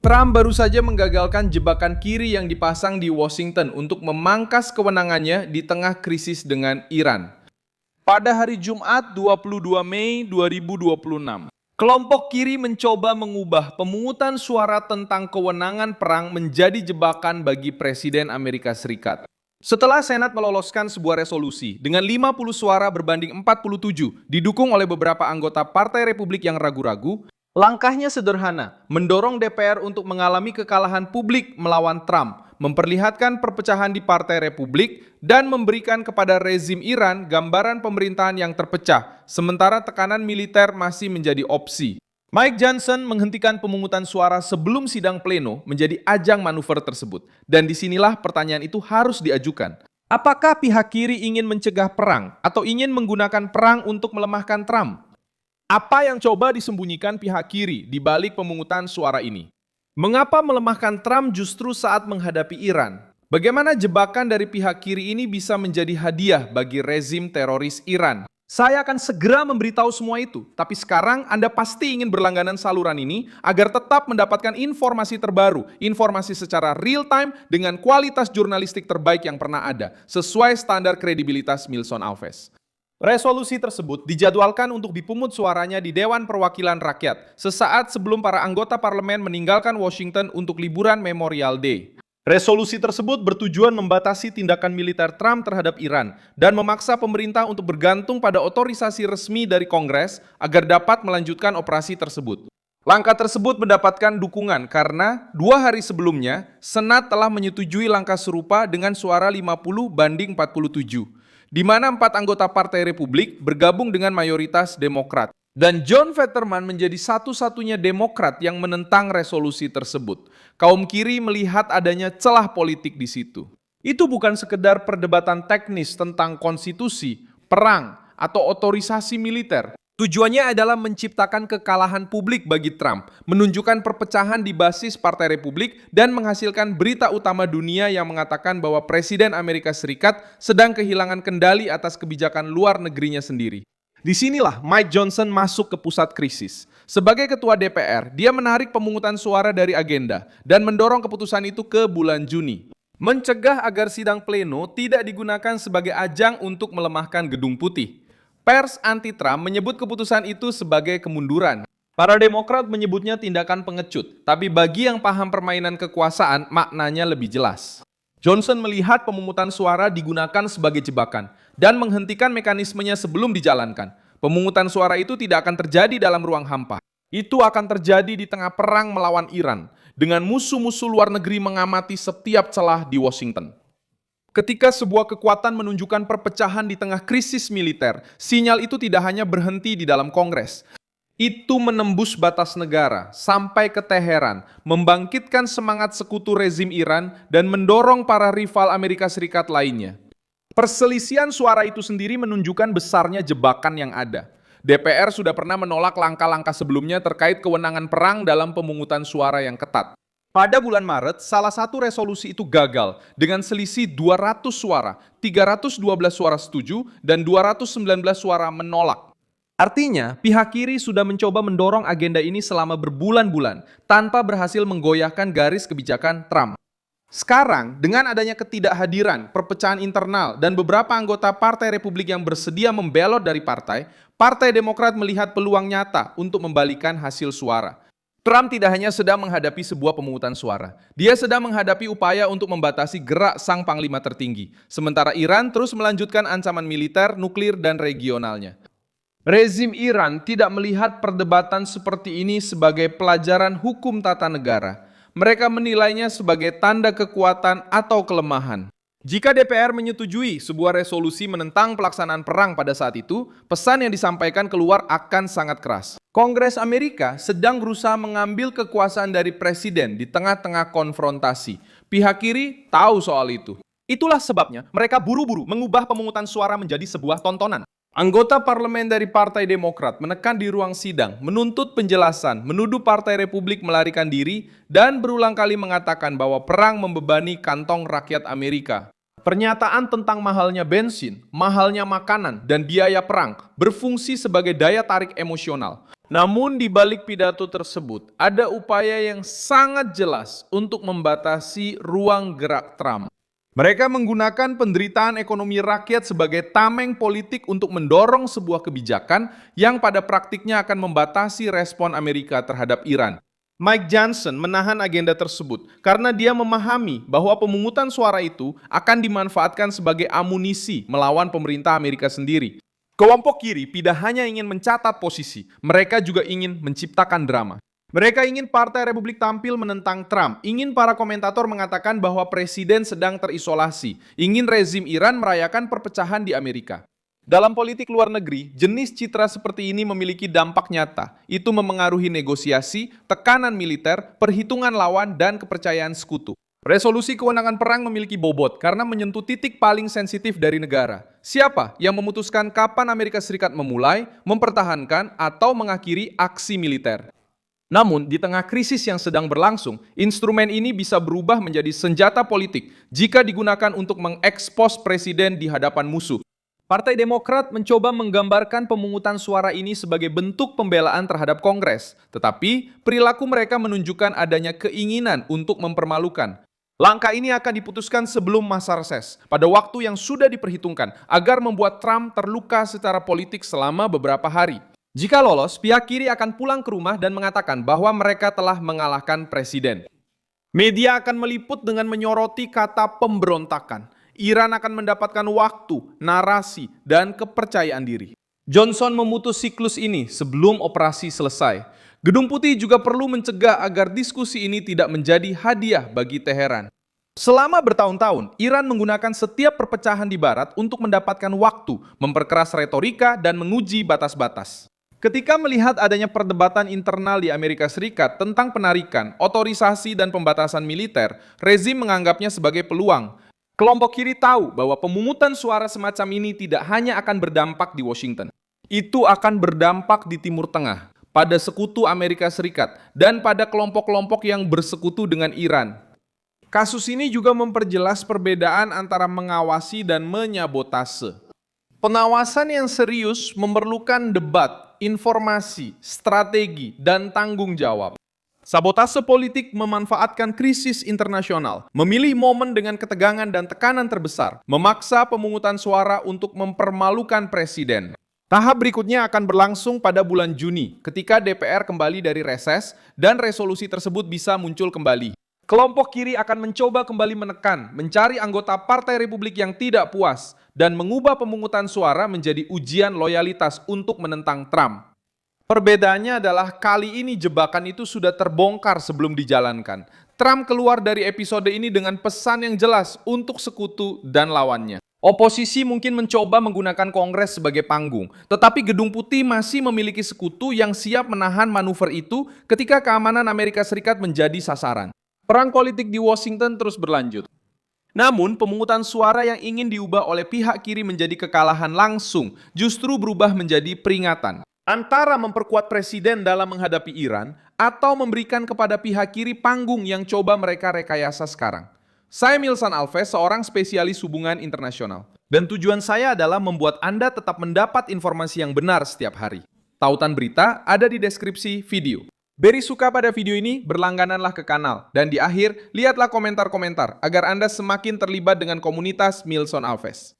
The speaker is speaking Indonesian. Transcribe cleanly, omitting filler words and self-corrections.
Trump baru saja menggagalkan jebakan kiri yang dipasang di Washington untuk memangkas kewenangannya di tengah krisis dengan Iran. Pada hari Jumat 22 Mei 2026, kelompok kiri mencoba mengubah pemungutan suara tentang kewenangan perang menjadi jebakan bagi Presiden Amerika Serikat. Setelah Senat meloloskan sebuah resolusi dengan 50 suara berbanding 47 didukung oleh beberapa anggota Partai Republik yang ragu-ragu, langkahnya sederhana, mendorong DPR untuk mengalami kekalahan publik melawan Trump, memperlihatkan perpecahan di Partai Republik, dan memberikan kepada rezim Iran gambaran pemerintahan yang terpecah, sementara tekanan militer masih menjadi opsi. Mike Johnson menghentikan pemungutan suara sebelum sidang pleno menjadi ajang manuver tersebut. Dan disinilah pertanyaan itu harus diajukan. Apakah pihak kiri ingin mencegah perang atau ingin menggunakan perang untuk melemahkan Trump? Apa yang coba disembunyikan pihak kiri di balik pemungutan suara ini? Mengapa melemahkan Trump justru saat menghadapi Iran? Bagaimana jebakan dari pihak kiri ini bisa menjadi hadiah bagi rezim teroris Iran? Saya akan segera memberitahu semua itu, tapi sekarang Anda pasti ingin berlangganan saluran ini agar tetap mendapatkan informasi terbaru, informasi secara real time dengan kualitas jurnalistik terbaik yang pernah ada, sesuai standar kredibilitas Milson Alves. Resolusi tersebut dijadwalkan untuk dipungut suaranya di Dewan Perwakilan Rakyat sesaat sebelum para anggota parlemen meninggalkan Washington untuk liburan Memorial Day. Resolusi tersebut bertujuan membatasi tindakan militer Trump terhadap Iran dan memaksa pemerintah untuk bergantung pada otorisasi resmi dari Kongres agar dapat melanjutkan operasi tersebut. Langkah tersebut mendapatkan dukungan karena 2 hari sebelumnya Senat telah menyetujui langkah serupa dengan suara 50 banding 47. Di mana 4 anggota Partai Republik bergabung dengan mayoritas Demokrat. Dan John Fetterman menjadi satu-satunya Demokrat yang menentang resolusi tersebut. Kaum kiri melihat adanya celah politik di situ. Itu bukan sekedar perdebatan teknis tentang konstitusi, perang, atau otorisasi militer. Tujuannya adalah menciptakan kekalahan publik bagi Trump, menunjukkan perpecahan di basis Partai Republik, dan menghasilkan berita utama dunia yang mengatakan bahwa Presiden Amerika Serikat sedang kehilangan kendali atas kebijakan luar negerinya sendiri. Disinilah Mike Johnson masuk ke pusat krisis. Sebagai ketua DPR, dia menarik pemungutan suara dari agenda dan mendorong keputusan itu ke bulan Juni. Mencegah agar sidang pleno tidak digunakan sebagai ajang untuk melemahkan Gedung Putih. Pers anti-Trump menyebut keputusan itu sebagai kemunduran. Para Demokrat menyebutnya tindakan pengecut, tapi bagi yang paham permainan kekuasaan, maknanya lebih jelas. Johnson melihat pemungutan suara digunakan sebagai jebakan dan menghentikan mekanismenya sebelum dijalankan. Pemungutan suara itu tidak akan terjadi dalam ruang hampa. Itu akan terjadi di tengah perang melawan Iran, dengan musuh-musuh luar negeri mengamati setiap celah di Washington. Ketika sebuah kekuatan menunjukkan perpecahan di tengah krisis militer, sinyal itu tidak hanya berhenti di dalam Kongres. Itu menembus batas negara, sampai ke Teheran, membangkitkan semangat sekutu rezim Iran, dan mendorong para rival Amerika Serikat lainnya. Perselisihan suara itu sendiri menunjukkan besarnya jebakan yang ada. DPR sudah pernah menolak langkah-langkah sebelumnya terkait kewenangan perang dalam pemungutan suara yang ketat. Pada bulan Maret, salah satu resolusi itu gagal dengan selisih 200 suara, 312 suara setuju, dan 219 suara menolak. Artinya, pihak kiri sudah mencoba mendorong agenda ini selama berbulan-bulan tanpa berhasil menggoyahkan garis kebijakan Trump. Sekarang, dengan adanya ketidakhadiran, perpecahan internal, dan beberapa anggota Partai Republik yang bersedia membelot dari Partai Demokrat melihat peluang nyata untuk membalikan hasil suara. Trump tidak hanya sedang menghadapi sebuah pemungutan suara, dia sedang menghadapi upaya untuk membatasi gerak sang panglima tertinggi, sementara Iran terus melanjutkan ancaman militer, nuklir, dan regionalnya. Rezim Iran tidak melihat perdebatan seperti ini sebagai pelajaran hukum tata negara. Mereka menilainya sebagai tanda kekuatan atau kelemahan. Jika DPR menyetujui sebuah resolusi menentang pelaksanaan perang pada saat itu, pesan yang disampaikan keluar akan sangat keras. Kongres Amerika sedang berusaha mengambil kekuasaan dari presiden di tengah-tengah konfrontasi. Pihak kiri tahu soal itu. Itulah sebabnya mereka buru-buru mengubah pemungutan suara menjadi sebuah tontonan. Anggota parlemen dari Partai Demokrat menekan di ruang sidang, menuntut penjelasan, menuduh Partai Republik melarikan diri, dan berulang kali mengatakan bahwa perang membebani kantong rakyat Amerika. Pernyataan tentang mahalnya bensin, mahalnya makanan, dan biaya perang berfungsi sebagai daya tarik emosional. Namun di balik pidato tersebut, ada upaya yang sangat jelas untuk membatasi ruang gerak Trump. Mereka menggunakan penderitaan ekonomi rakyat sebagai tameng politik untuk mendorong sebuah kebijakan yang pada praktiknya akan membatasi respon Amerika terhadap Iran. Mike Johnson menahan agenda tersebut karena dia memahami bahwa pemungutan suara itu akan dimanfaatkan sebagai amunisi melawan pemerintah Amerika sendiri. Kelompok kiri tidak hanya ingin mencatat posisi, mereka juga ingin menciptakan drama. Mereka ingin Partai Republik tampil menentang Trump, ingin para komentator mengatakan bahwa presiden sedang terisolasi, ingin rezim Iran merayakan perpecahan di Amerika. Dalam politik luar negeri, jenis citra seperti ini memiliki dampak nyata. Itu memengaruhi negosiasi, tekanan militer, perhitungan lawan, dan kepercayaan sekutu. Resolusi kewenangan perang memiliki bobot karena menyentuh titik paling sensitif dari negara. Siapa yang memutuskan kapan Amerika Serikat memulai, mempertahankan, atau mengakhiri aksi militer? Namun, di tengah krisis yang sedang berlangsung, instrumen ini bisa berubah menjadi senjata politik jika digunakan untuk mengekspos presiden di hadapan musuh. Partai Demokrat mencoba menggambarkan pemungutan suara ini sebagai bentuk pembelaan terhadap Kongres, tetapi perilaku mereka menunjukkan adanya keinginan untuk mempermalukan. Langkah ini akan diputuskan sebelum masa reses, pada waktu yang sudah diperhitungkan, agar membuat Trump terluka secara politik selama beberapa hari. Jika lolos, pihak kiri akan pulang ke rumah dan mengatakan bahwa mereka telah mengalahkan presiden. Media akan meliput dengan menyoroti kata pemberontakan. Iran akan mendapatkan waktu, narasi, dan kepercayaan diri. Johnson memutus siklus ini sebelum operasi selesai. Gedung Putih juga perlu mencegah agar diskusi ini tidak menjadi hadiah bagi Teheran. Selama bertahun-tahun, Iran menggunakan setiap perpecahan di Barat untuk mendapatkan waktu, memperkeras retorika, dan menguji batas-batas. Ketika melihat adanya perdebatan internal di Amerika Serikat tentang penarikan, otorisasi, dan pembatasan militer, rezim menganggapnya sebagai peluang. Kelompok kiri tahu bahwa pemungutan suara semacam ini tidak hanya akan berdampak di Washington. Itu akan berdampak di Timur Tengah, pada sekutu Amerika Serikat, dan pada kelompok-kelompok yang bersekutu dengan Iran. Kasus ini juga memperjelas perbedaan antara mengawasi dan menyabotase. Pengawasan yang serius memerlukan debat, informasi, strategi, dan tanggung jawab. Sabotase politik memanfaatkan krisis internasional, memilih momen dengan ketegangan dan tekanan terbesar, memaksa pemungutan suara untuk mempermalukan presiden. Tahap berikutnya akan berlangsung pada bulan Juni, ketika DPR kembali dari reses dan resolusi tersebut bisa muncul kembali. Kelompok kiri akan mencoba kembali menekan, mencari anggota Partai Republik yang tidak puas, dan mengubah pemungutan suara menjadi ujian loyalitas untuk menentang Trump. Perbedaannya adalah kali ini jebakan itu sudah terbongkar sebelum dijalankan. Trump keluar dari episode ini dengan pesan yang jelas untuk sekutu dan lawannya. Oposisi mungkin mencoba menggunakan Kongres sebagai panggung, tetapi Gedung Putih masih memiliki sekutu yang siap menahan manuver itu ketika keamanan Amerika Serikat menjadi sasaran. Perang politik di Washington terus berlanjut. Namun, pemungutan suara yang ingin diubah oleh pihak kiri menjadi kekalahan langsung justru berubah menjadi peringatan. Antara memperkuat presiden dalam menghadapi Iran atau memberikan kepada pihak kiri panggung yang coba mereka rekayasa sekarang. Saya Milson Alves, seorang spesialis hubungan internasional. Dan tujuan saya adalah membuat Anda tetap mendapat informasi yang benar setiap hari. Tautan berita ada di deskripsi video. Beri suka pada video ini, berlanggananlah ke kanal. Dan di akhir, lihatlah komentar-komentar agar Anda semakin terlibat dengan komunitas Milson Alves.